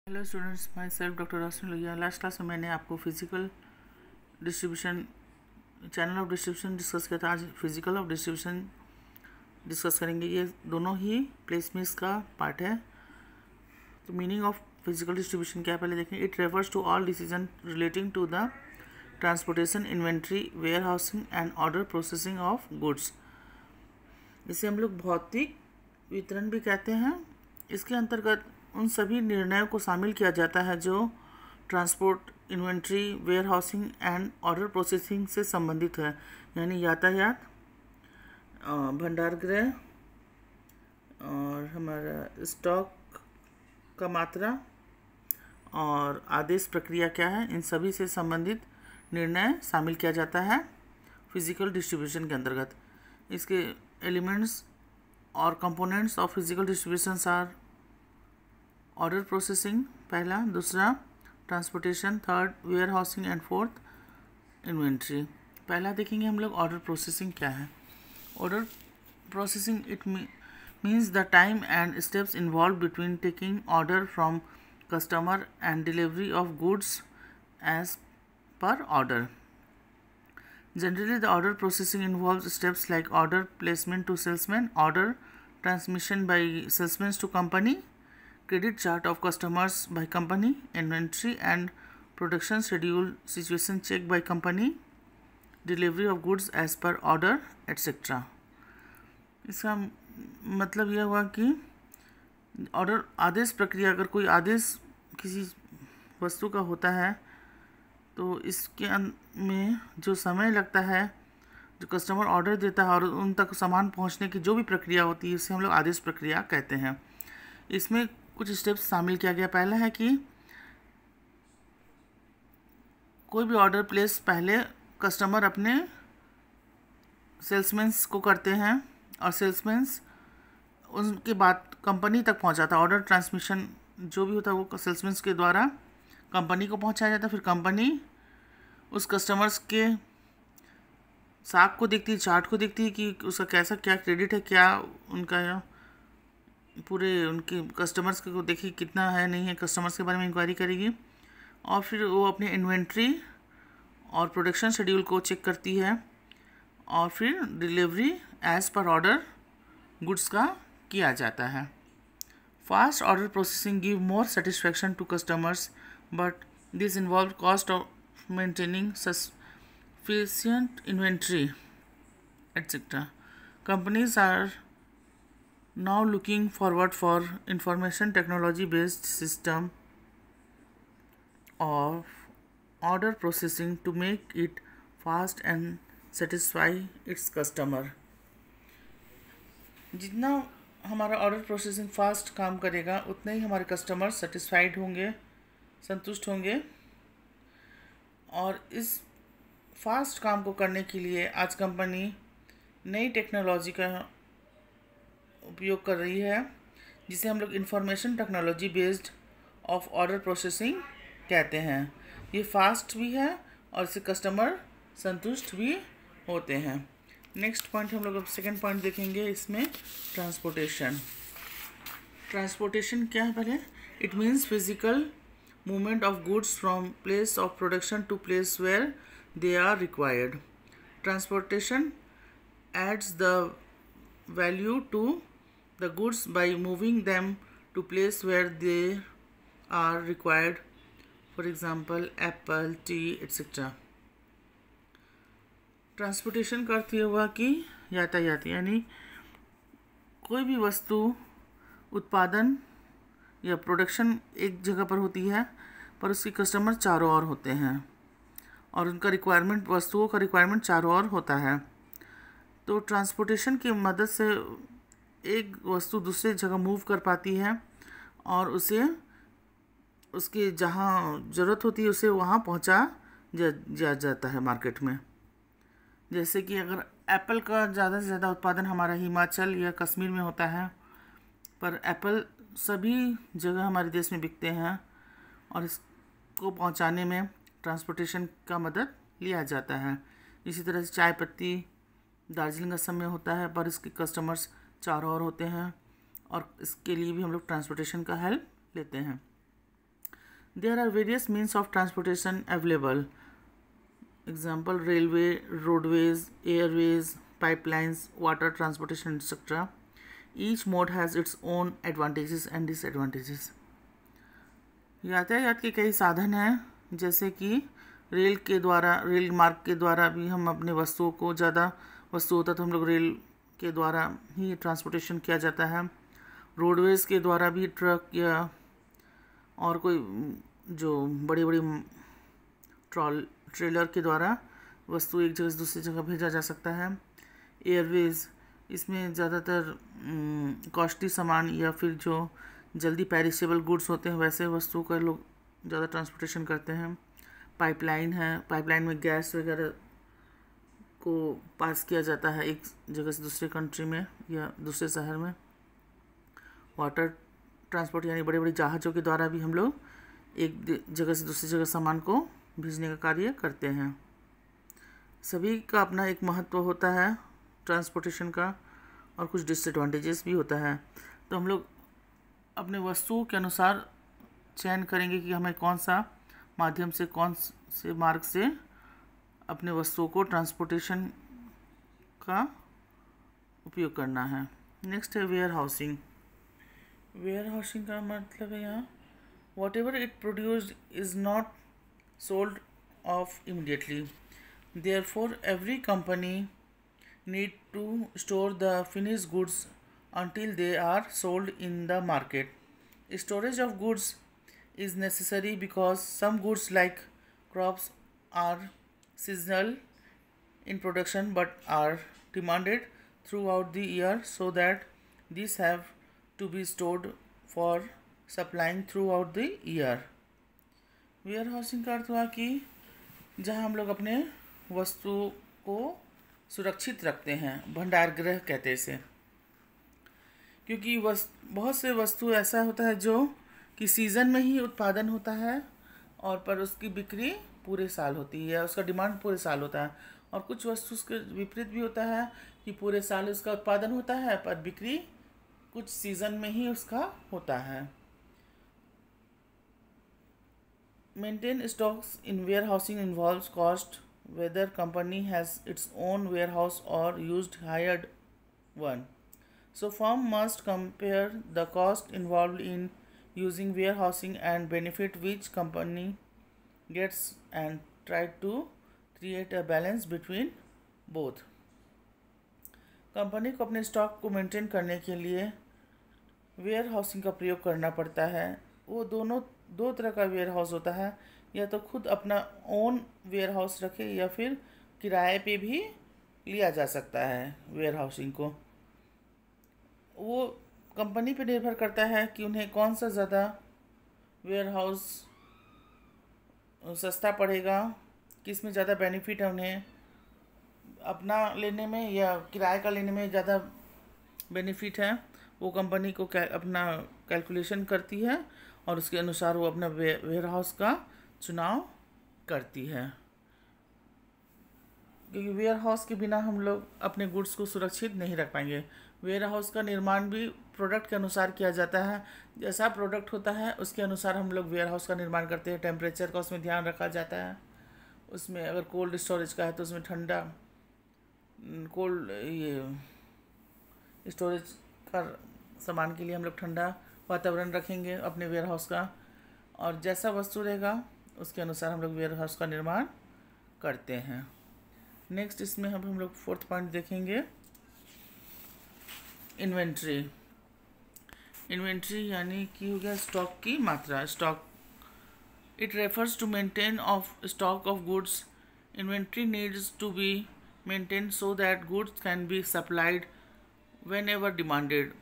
Hello students, my self doctor Roshni Lohia. Last class में मैंने आपको physical distribution, channel of distribution discuss किया था। आज फिजिकल ऑफ डिस्ट्रीब्यूशन डिस्कस करेंगे। ये दोनों ही प्लेसमेंट्स का पार्ट है। तो मीनिंग ऑफ फिजिकल डिस्ट्रीब्यूशन क्या है पहले देखें। It refers to all decision relating to the transportation, inventory, warehousing and order processing of goods. इसे हम लोग भौतिक वितरण भी कहते हैं। इसके अंतर्गत उन सभी निर्णयों को शामिल किया जाता है जो transport, inventory, warehousing and order processing से संबंधित है। यानी यातायात, भंडारगृह और हमारा स्टॉक का मात्रा और आदेश प्रक्रिया क्या है, इन सभी से संबंधित निर्णय शामिल किया जाता है फिजिकल डिस्ट्रीब्यूशन के अंतर्गत। इसके एलिमेंट्स और components of physical distributions are order processing पहला, दूसरा transportation, third warehousing and fourth inventory. पहला देखेंगे हम लोग ऑर्डर प्रोसेसिंग क्या है। Order processing it means the time and steps involve between taking order from customer and delivery of goods as per order. Generally, the order processing involves steps like order placement to salesman, order transmission by salesmen to company, credit chart of customers by company, inventory and production schedule situation check by company, delivery of goods as per order, etc. इसका मतलब यह हुआ कि order आदेश प्रक्रिया, अगर कोई आदेश किसी वस्तु का होता है तो इसके में जो समय लगता है, जो कस्टमर ऑर्डर देता है और उन तक सामान पहुंचने की जो भी प्रक्रिया होती है, इसे हम लोग आदेश प्रक्रिया कहते हैं। इसमें कुछ स्टेप्स शामिल किया गया। पहला है कि कोई भी ऑर्डर प्लेस पहले कस्टमर अपने सेल्समैन्स को करते हैं और सेल्समैन्स उनके बाद कंपनी तक पहुंचाता है। ऑर्डर ट्रांसमिशन जो भी होता है वो सेल्समैन्स के द्वारा कंपनी को पहुंचाया जाता है। फिर कंपनी उस कस्टमर्स के साख को देखती है, चार्ट को देखती है कि उसका कैसा क्या क्रेडिट है, क्या उनका पूरे उनके कस्टमर्स को देखी कितना है नहीं है, कस्टमर्स के बारे में इंक्वायरी करेगी। और फिर वो अपने इन्वेंट्री और प्रोडक्शन शेड्यूल को चेक करती है और फिर delivery as per order goods का किया जाता है। Fast order processing give more satisfaction to customers but this involved cost of maintaining sufficient inventory, etc. Companies are now looking forward for information technology based system of order processing to make it fast and satisfy its customer. जितना हमारा order processing fast काम करेगा उतने ही हमारे customer satisfied होंगे, संतुष्ट होंगे। और इस फास्ट काम को करने के लिए आज कंपनी नई टेक्नोलॉजी का उपयोग कर रही है, जिसे हम लोग information technology based of order processing कहते हैं। ये फास्ट भी है और इससे कस्टमर संतुष्ट भी होते हैं। नेक्स्ट पॉइंट हम लोग अब सेकेंड पॉइंट देखेंगे। इसमें ट्रांसपोर्टेशन। ट्रांसपोर्टेशन क्या है पहले। It means physical movement of goods from place of production to place where they are required. Transportation adds the value to the goods by moving them to place where they are required. For example, apple, tea, etc. Transportation का अर्थ ये हुआ कि यातायात, यानी कोई भी वस्तु उत्पादन या प्रोडक्शन एक जगह पर होती है पर उसके कस्टमर चारों ओर होते हैं और उनका रिक्वायरमेंट, वस्तुओं का रिक्वायरमेंट चारों ओर होता है। तो ट्रांसपोर्टेशन की मदद से एक वस्तु दूसरे जगह मूव कर पाती है और उसे उसके जहाँ ज़रूरत होती है उसे वहाँ पहुँचा जाता है मार्केट में। जैसे कि अगर एप्पल का ज़्यादा से ज़्यादा उत्पादन हमारा हिमाचल या कश्मीर में होता है, पर एप्पल सभी जगह हमारे देश में बिकते हैं और इसको पहुंचाने में ट्रांसपोर्टेशन का मदद लिया जाता है। इसी तरह से चाय पत्ती दार्जिलिंग असम में होता है पर इसके कस्टमर्स चारों ओर होते हैं और इसके लिए भी हम लोग ट्रांसपोर्टेशन का हेल्प लेते हैं। There are various means of transportation available. Example, railway, roadways, airways, pipelines, water transportation, etc. Each mode has its own advantages and disadvantages. यातायात के कई साधन हैं, जैसे कि रेल मार्ग के द्वारा भी हम अपने वस्तुओं को, ज़्यादा वस्तु होता तो हम लोग रेल के द्वारा ही ट्रांसपोर्टेशन किया जाता है। रोडवेज़ के द्वारा भी ट्रक या और कोई जो बड़ी बड़ी ट्रेलर के द्वारा वस्तु एक जगह से दूसरी जगह भेजा जा सकता है। एयरवेज़, इसमें ज़्यादातर कॉस्टली सामान या फिर जो जल्दी पेरिशेबल गुड्स होते हैं वैसे वस्तुओं का लोग ज़्यादा ट्रांसपोर्टेशन करते हैं। पाइपलाइन है, पाइपलाइन में गैस वगैरह को पास किया जाता है एक जगह से दूसरे कंट्री में या दूसरे शहर में। वाटर ट्रांसपोर्ट यानी बड़े बड़े जहाज़ों के द्वारा भी हम लोग एक जगह से दूसरी जगह सामान को भेजने का कार्य करते हैं। सभी का अपना एक महत्व होता है ट्रांसपोर्टेशन का, और कुछ डिसएडवांटेजेस भी होता है। तो हम लोग अपने वस्तुओं के अनुसार चयन करेंगे कि हमें कौन सा माध्यम से, कौन से मार्ग से अपने वस्तुओं को ट्रांसपोर्टेशन का उपयोग करना है। नेक्स्ट है वेयर हाउसिंग। वेयर हाउसिंग का मतलब है यहाँ whatever it produced is not sold off immediately. Therefore, every company need to store the finished goods until they are sold in the market. Storage of goods is necessary because some goods like crops are seasonal in production but are demanded throughout the year, so that these have to be stored for supplying throughout the year. Warehousing का अर्थ हुआ कि जहाँ हम लोग अपने वस्तुओं को सुरक्षित रखते हैं, भंडार गृह कहते हैं इसे। क्योंकि बहुत से वस्तु ऐसा होता है जो कि सीज़न में ही उत्पादन होता है और पर उसकी बिक्री पूरे साल होती है, उसका डिमांड पूरे साल होता है। और कुछ वस्तु उसके विपरीत भी होता है कि पूरे साल उसका उत्पादन होता है पर बिक्री कुछ सीज़न में ही उसका होता है। Maintain stocks in warehousing involves cost, whether company has its own warehouse or used hired one. So firm must compare the cost involved in using warehousing and benefit which company gets and try to create a balance between both. Company को अपने stock को maintain करने के लिए where housing का प्रयोग करना पड़ता है। वो दो तरह का वेयर हाउस होता है, या तो खुद अपना ओन वेयर हाउस रखे या फिर किराए पे भी लिया जा सकता है वेयर हाउसिंग को। वो कंपनी पे निर्भर करता है कि उन्हें कौन सा ज़्यादा वेयर हाउस सस्ता पड़ेगा, किस में ज़्यादा बेनिफिट है उन्हें अपना लेने में या किराए का लेने में ज़्यादा बेनिफिट है। वो कंपनी को अपना कैलकुलेशन करती है और उसके अनुसार वो अपना वेयर हाउस का चुनाव करती है। क्योंकि वेयर हाउस के बिना हम लोग अपने गुड्स को सुरक्षित नहीं रख पाएंगे। वेयर हाउस का निर्माण भी प्रोडक्ट के अनुसार किया जाता है। जैसा प्रोडक्ट होता है उसके अनुसार हम लोग वेयर हाउस का निर्माण करते हैं। टेम्परेचर का उसमें ध्यान रखा जाता है। उसमें अगर कोल्ड स्टोरेज का है तो उसमें ठंडा कोल्ड ये स्टोरेज का सामान के लिए हम लोग ठंडा वातावरण रखेंगे अपने वेयर हाउस का, और जैसा वस्तु रहेगा उसके अनुसार हम लोग वेयर हाउस का निर्माण करते हैं। नेक्स्ट इसमें हम लोग फोर्थ पॉइंट देखेंगे, इन्वेंट्री। इन्वेंट्री यानी कि हो गया स्टॉक की मात्रा। Stock it refers to maintain of stock of goods. Inventory needs to be maintain so that goods can be supplied whenever demanded.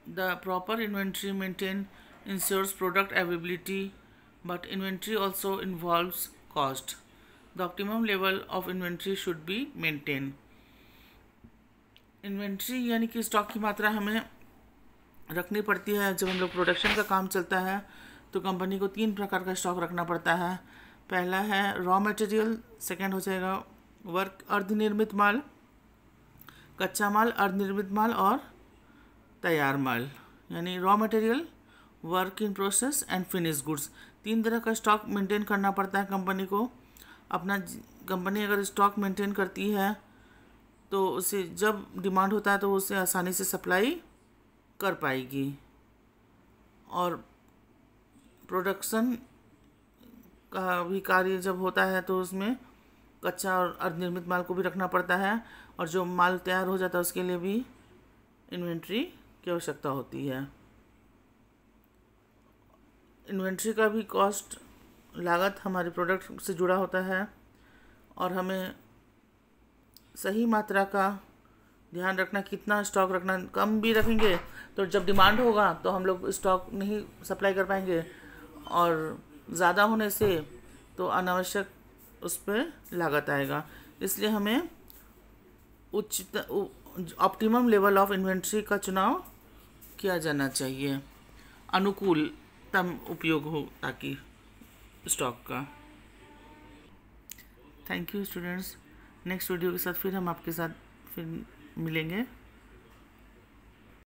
The proper inventory maintained ensures product availability, but inventory also involves cost. The optimum level of inventory should be maintained. Inventory यानी कि stock की मात्रा हमें रखनी पड़ती है। जब हम लोग प्रोडक्शन का काम चलता है तो कंपनी को 3 प्रकार का स्टॉक रखना पड़ता है। पहला है रॉ मटेरियल, सेकेंड हो जाएगा वर्क अर्धनिर्मित माल, कच्चा माल, अर्धनिर्मित माल और तैयार माल। यानी raw material work in process and finish goods. 3 तरह का स्टॉक मेंटेन करना पड़ता है कंपनी को। अपना कंपनी अगर स्टॉक मेंटेन करती है तो उसे जब डिमांड होता है तो उसे आसानी से सप्लाई कर पाएगी। और प्रोडक्शन का भी कार्य जब होता है तो उसमें कच्चा और अर्धनिर्मित माल को भी रखना पड़ता है, और जो माल तैयार हो जाता है उसके लिए भी इन्वेंट्री की आवश्यकता होती है। इन्वेंट्री का भी कॉस्ट लागत हमारे प्रोडक्ट से जुड़ा होता है, और हमें सही मात्रा का ध्यान रखना, कितना स्टॉक रखना। कम भी रखेंगे तो जब डिमांड होगा तो हम लोग स्टॉक नहीं सप्लाई कर पाएंगे, और ज़्यादा होने से तो अनावश्यक उस पर लागत आएगा। इसलिए हमें ऑप्टिमम लेवल ऑफ इन्वेंट्री का चुनाव किया जाना चाहिए, अनुकूलतम उपयोग हो ताकि स्टॉक का। Thank you students. Next video के साथ फिर हम आपके साथ फिर मिलेंगे।